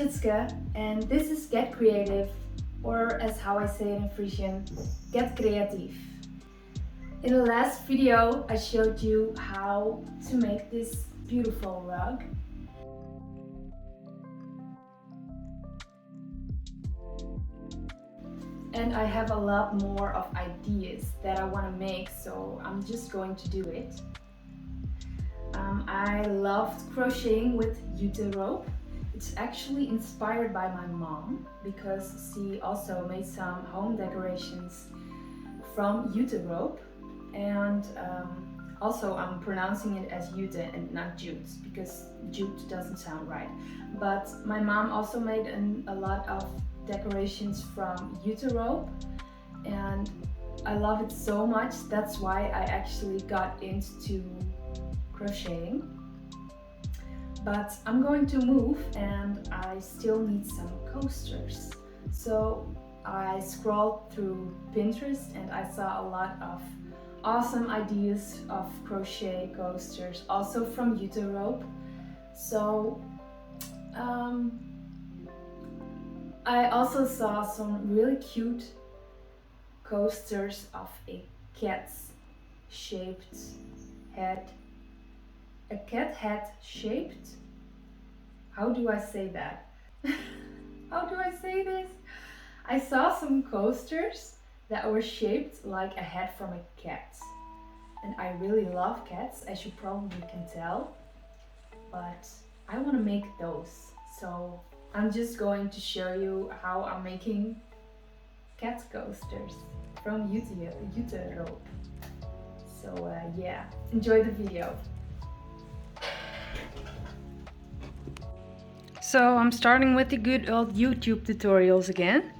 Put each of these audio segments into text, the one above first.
Tjitske and this is Get Kreatyf, or as how I say it in Frisian, Get Kreatyf. In the last video I showed you how to make this beautiful rug. And I have a lot more of ideas that I want to make, so I'm just going to do it. I loved crocheting with Jute rope. It's actually inspired by my mom because she also made some home decorations from Jute rope, and also I'm pronouncing it as Jute and not Jute because Jute doesn't sound right. But my mom also made a lot of decorations from Jute rope and I love it so much. That's why I actually got into crocheting. But I'm going to move and I still need some coasters. So I scrolled through Pinterest and I saw a lot of awesome ideas of crochet coasters, also from Jute rope. So I also saw some really cute coasters of a cat's shaped head. A cat head shaped? How do I say that? How do I say this? I saw some coasters that were shaped like a head from a cat. And I really love cats, as you probably can tell. But I want to make those. So I'm just going to show you how I'm making cat coasters from Jute rope. So yeah, enjoy the video. So I'm starting with the good old YouTube tutorials again.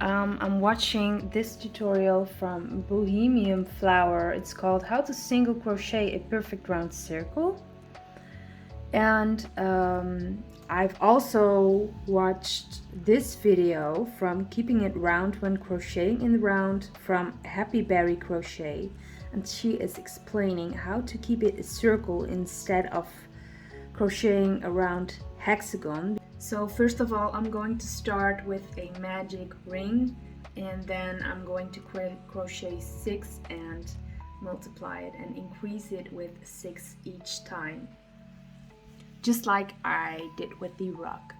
I'm watching this tutorial from Bohemian Flower. It's called How to Single Crochet a Perfect Round Circle. And I've also watched this video from Keeping It Round When Crocheting in the Round from Happy Berry Crochet. And she is explaining how to keep it a circle instead of crocheting around hexagon. So first of all, I'm going to start with a magic ring and then I'm going to crochet 6 and multiply it and increase it with 6 each time, just like I did with the rug.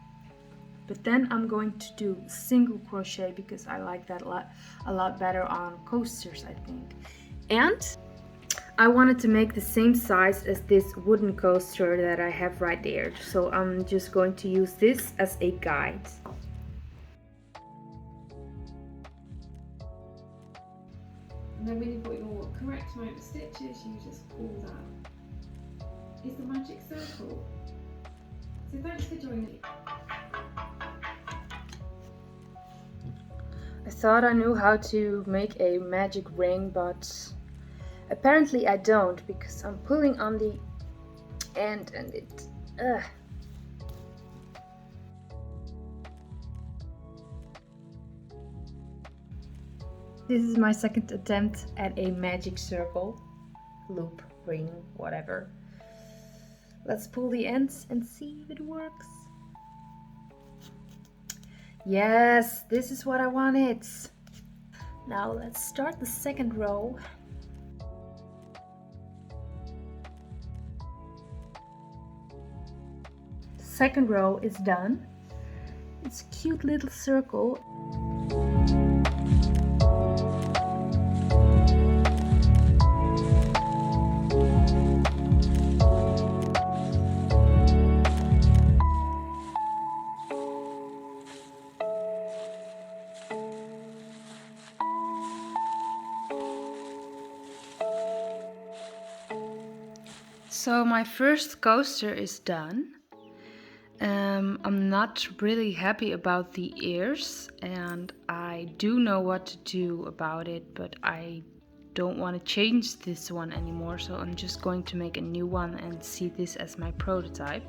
But then I'm going to do single crochet because I like that a lot better on coasters, I think. And I wanted to make the same size as this wooden coaster that I have right there. So I'm just going to use this as a guide. And then when you've got your correct amount of stitches, you just pull that. Is the magic circle. So thanks for joining. I thought I knew how to make a magic ring, but apparently I don't, because I'm pulling on the end and it... This is my second attempt at a magic circle, loop, ring, whatever. Let's pull the ends and see if it works. Yes, this is what I wanted. Now let's start the second row. Second row is done. It's a cute little circle. So my first coaster is done. I'm not really happy about the ears and I do know what to do about it, but I don't want to change this one anymore, so I'm just going to make a new one and see this as my prototype.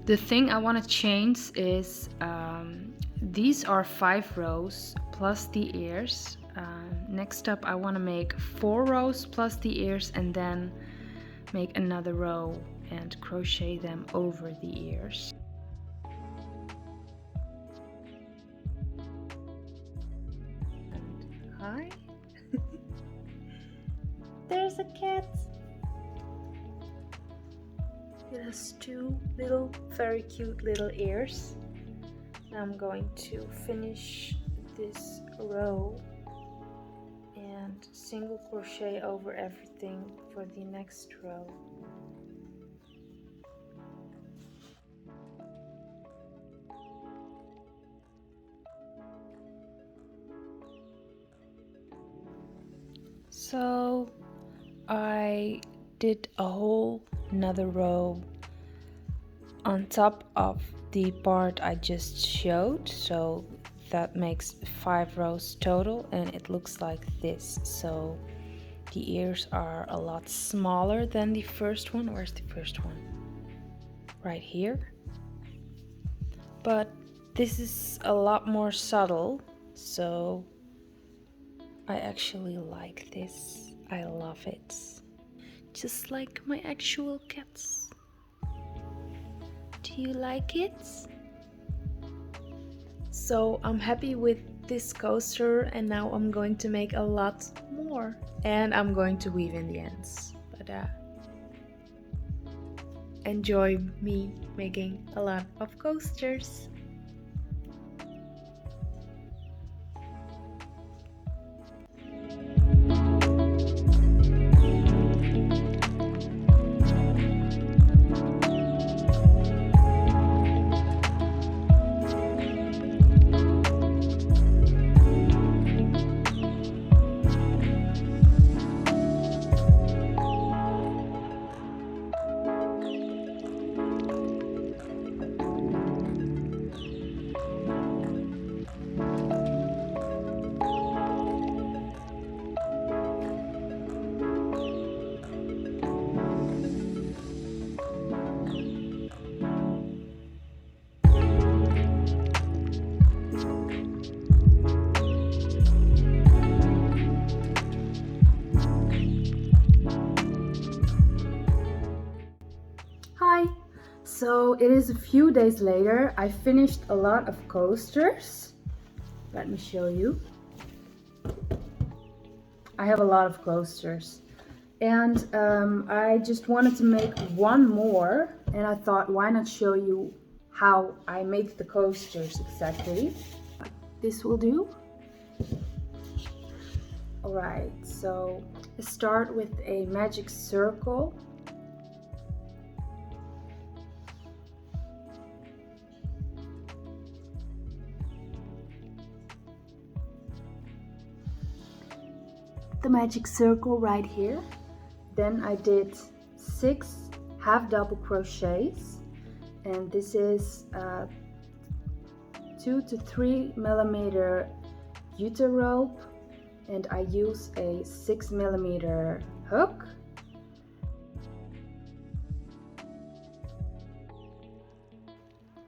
The thing I want to change is these are 5 rows plus the ears. Next up I want to make 4 rows plus the ears and then make another row and crochet them over the ears. is a cat. It has two little, very cute little ears. Now I'm going to finish this row and single crochet over everything for the next row. So I did a whole another row on top of the part I just showed, so that makes 5 rows total, and it looks like this. So the ears are a lot smaller than the first one. Where's the first one? Right here. But this is a lot more subtle, so I actually like this. I love it. Just like my actual cats. Do you like it? So I'm happy with this coaster, and now I'm going to make a lot more. And I'm going to weave in the ends. But enjoy me making a lot of coasters. So it is a few days later. I finished a lot of coasters. Let me show you. I have a lot of coasters, and I just wanted to make one more, and I thought, why not show you how I make the coasters exactly. This will do. Alright, so I start with a magic circle. The magic circle right here. Then I did 6 half double crochets, and this is 2 to 3 millimeter Jute rope, and I use a 6 millimeter hook.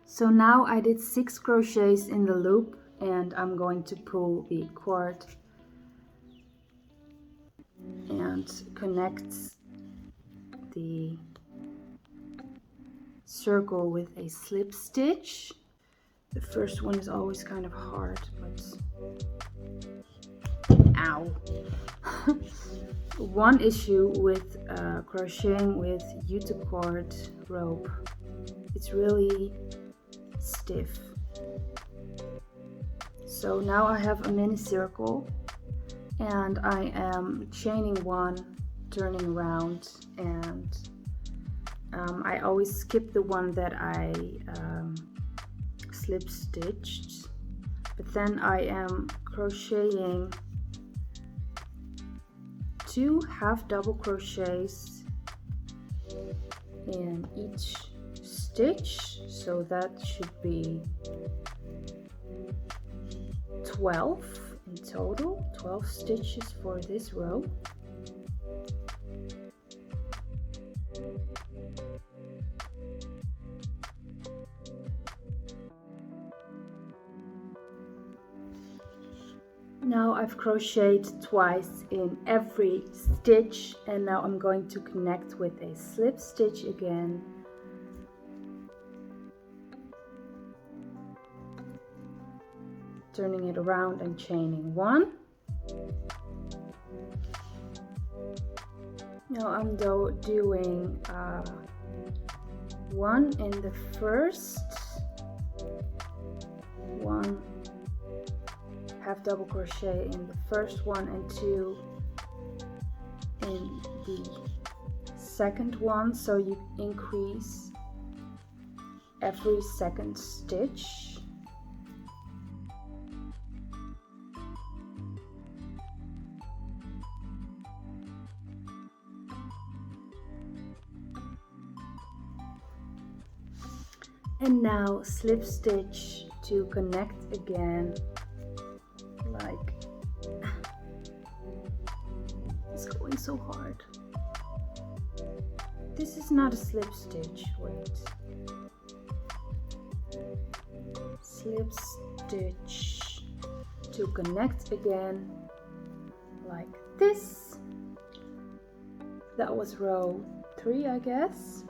So now I did 6 crochets in the loop, and I'm going to pull the cord and connect the circle with a slip stitch. The first one is always kind of hard, but ow. One issue with crocheting with Jute cord rope, it's really stiff. So now I have a mini circle, and I am chaining 1, turning around, and I always skip the one that I slip stitched, but then I am crocheting 2 half double crochets in each stitch, so that should be 12 in total, 12 stitches for this row. Now I've crocheted twice in every stitch, and now I'm going to connect with a slip stitch again. Turning it around and chaining 1. Now I'm doing one in the first, one half double crochet in the first one and two in the second one, so you increase every second stitch. And now slip stitch to connect again, like it's going so hard. This is not a slip stitch, wait. Slip stitch to connect again, like this. That was row 3, I guess.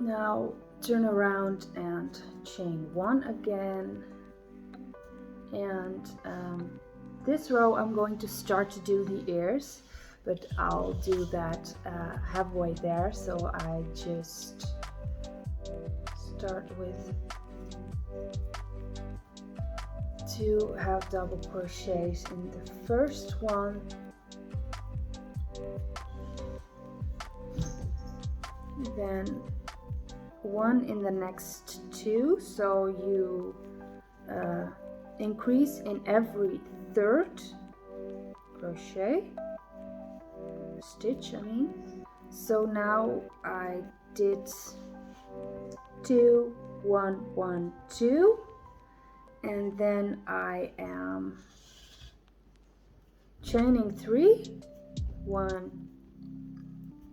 Now turn around and chain 1 again, and this row I'm going to start to do the ears, but I'll do that halfway there, so I just start with 2 half double crochets in the first one, then 1 in the next 2, so you increase in every third crochet stitch, I mean. So now I did 2 1 1 2, and then I am chaining 3 1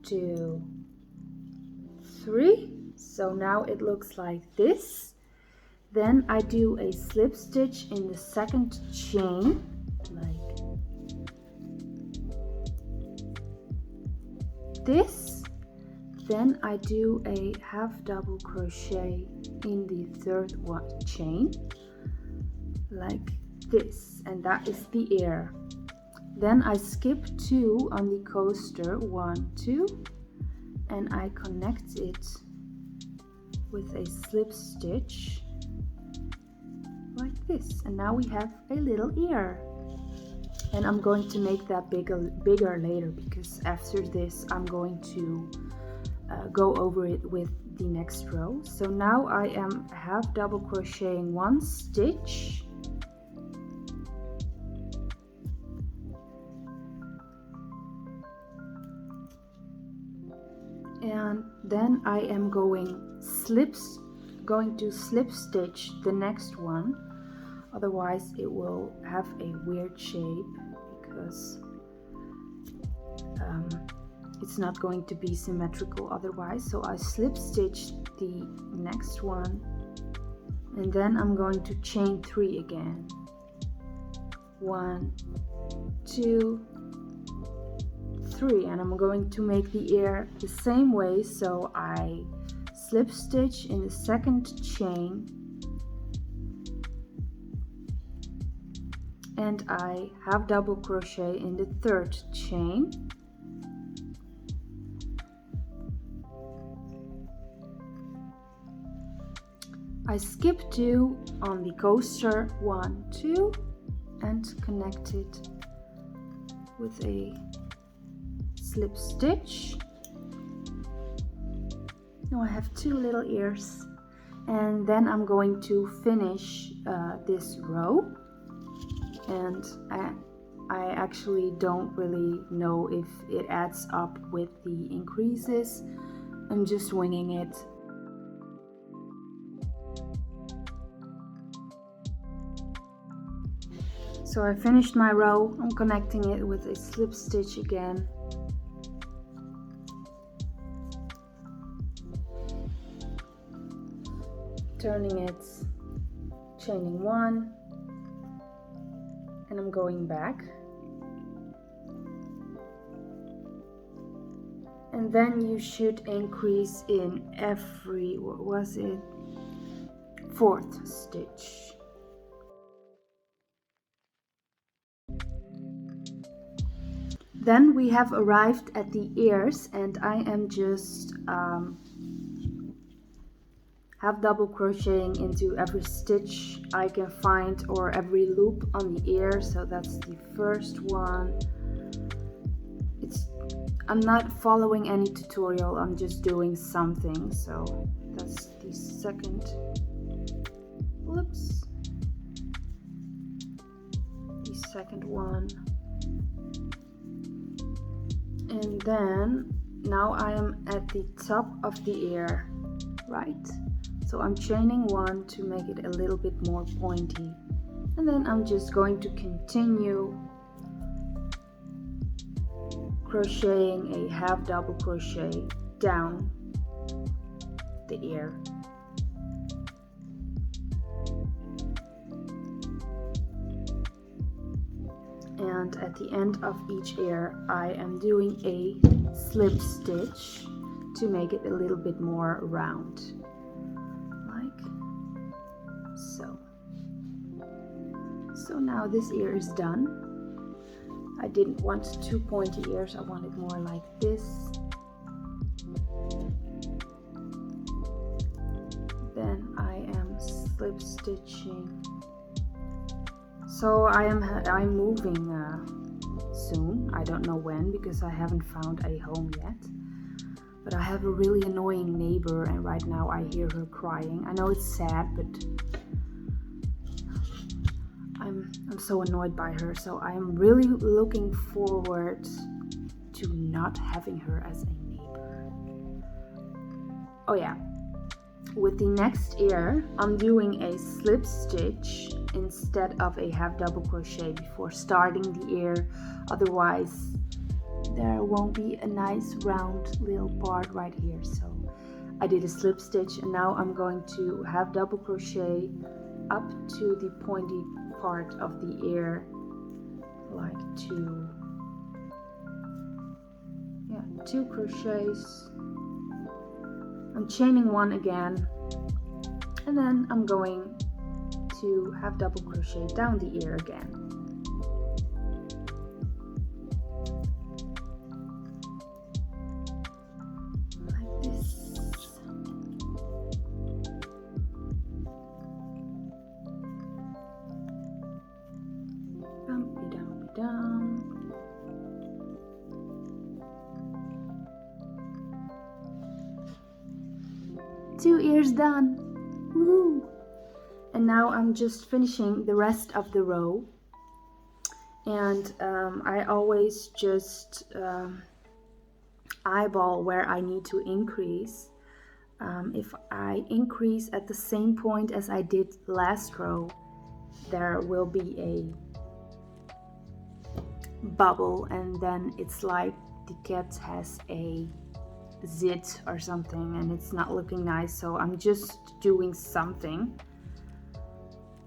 2 3. So now it looks like this. Then I do a slip stitch in the second chain, like this. Then I do a half double crochet in the third chain, like this, and that is the ear. Then I skip 2 on the coaster, 1 2, and I connect it with a slip stitch like this, and now we have a little ear. And I'm going to make that bigger later, because after this I'm going to go over it with the next row. So now I am half double crocheting 1 stitch, and then I am going to slip stitch the next one, otherwise it will have a weird shape, because it's not going to be symmetrical otherwise. So I slip stitch the next one, and then I'm going to chain 3 again, 1 2 3, and I'm going to make the ear the same way. So I slip stitch in the second chain, and I half double crochet in the third chain, I skip 2 on the coaster, 1 2, and connect it with a slip stitch. Now I have 2 little ears, and then I'm going to finish this row, and I actually don't really know if it adds up with the increases. I'm just winging it. So I finished my row. I'm connecting it with a slip stitch again. Turning it, chaining 1, and I'm going back. And then you should increase in every, what was it, 4th stitch. then we have arrived at the ears, and I am just half double crocheting into every stitch I can find, or every loop on the ear. So that's the first one. I'm not following any tutorial, I'm just doing something. So that's the second. Whoops. The second one. And then now I am at the top of the ear, right? So I'm chaining one to make it a little bit more pointy. And then I'm just going to continue crocheting a half double crochet down the ear. And at the end of each ear I am doing a slip stitch to make it a little bit more round, like so. So now this ear is done. I didn't want two pointy ears, I wanted more like this. Then I am slip stitching. So I'm moving soon. I don't know when, because I haven't found a home yet. But I have a really annoying neighbor, and right now I hear her crying. I know it's sad, but I'm so annoyed by her. So I am really looking forward to not having her as a neighbor. Oh yeah. With the next ear, I'm doing a slip stitch instead of a half double crochet before starting the ear. Otherwise, there won't be a nice round little part right here. So I did a slip stitch, and now I'm going to half double crochet up to the pointy part of the ear, like two crochets. I'm chaining one again, and then I'm going to half double crochet down the ear again. Like this. Bumpy dumpy dum. Two ears done. Woo! And now I'm just finishing the rest of the row. And I always just eyeball where I need to increase. If I increase at the same point as I did last row, there will be a bubble, and then it's like the cat has a zit or something, and it's not looking nice. So I'm just doing something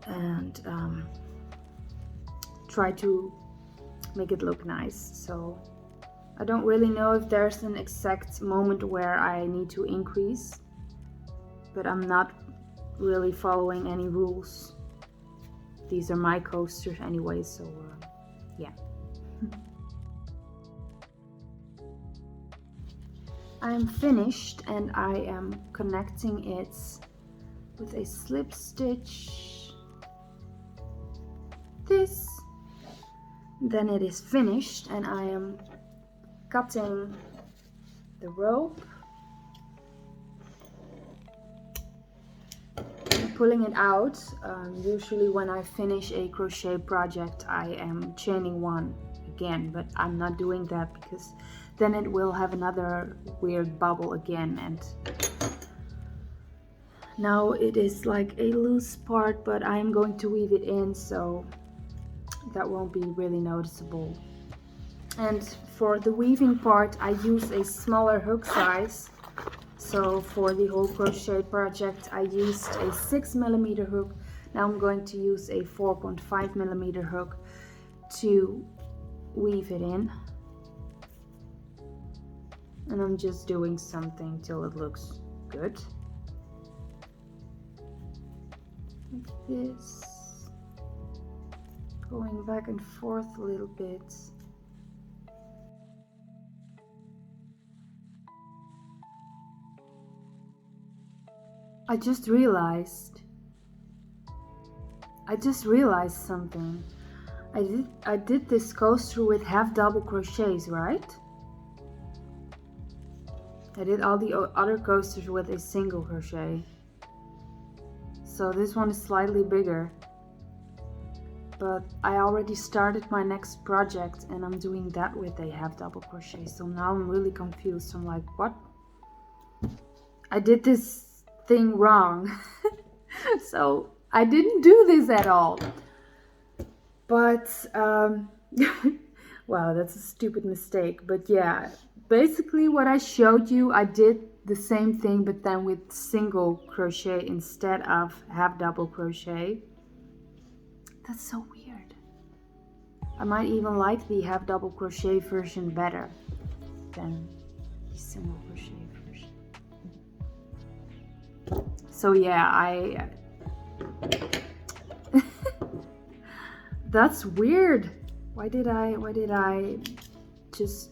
and try to make it look nice. So I don't really know if there's an exact moment where I need to increase, but I'm not really following any rules. These are my coasters anyway, so yeah. I'm finished, and I am connecting it with a slip stitch. This. Then it is finished, and I am cutting the rope and pulling it out. Usually when I finish a crochet project, I am chaining one again, but I'm not doing that because then it will have another weird bubble again, and now it is like a loose part, but I am going to weave it in, so that won't be really noticeable. And for the weaving part, I use a smaller hook size. So for the whole crochet project, I used a 6mm hook. Now I'm going to use a 4.5mm hook to weave it in. And I'm just doing something till it looks good. Like this. Going back and forth a little bit. I just realized something. I did this coaster with half double crochets, right? I did all the other coasters with a single crochet. So this one is slightly bigger. But I already started my next project and I'm doing that with a half double crochet. So now I'm really confused. I'm like, what? I did this thing wrong. So I didn't do this at all. But, wow, that's a stupid mistake. But yeah, basically what I showed you, I did the same thing, but then with single crochet instead of half double crochet. That's so weird. I might even like the half double crochet version better than the single crochet version. So yeah, that's weird. Why did I just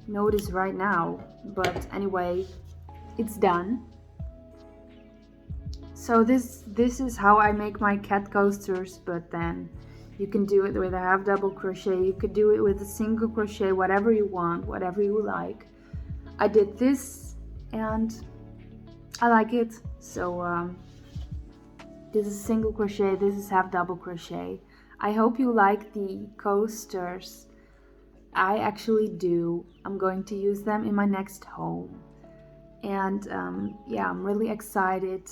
notice right now? But anyway, it's done. So this is how I make my cat coasters, but then you can do it with a half double crochet, you could do it with a single crochet, whatever you want, whatever you like. I did this and I like it. So this is single crochet, this is half double crochet. I hope you like the coasters. I actually do. I'm going to use them in my next home. And yeah, I'm really excited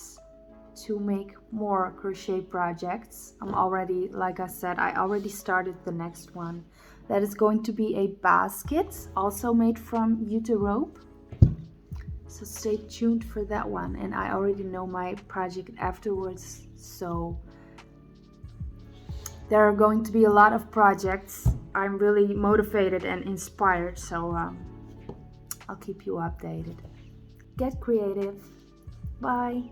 to make more crochet projects. I'm already, like I said, I already started the next one. That is going to be a basket, also made from Jute rope. So stay tuned for that one. And I already know my project afterwards, so there are going to be a lot of projects. I'm really motivated and inspired, so I'll keep you updated. Get creative. Bye.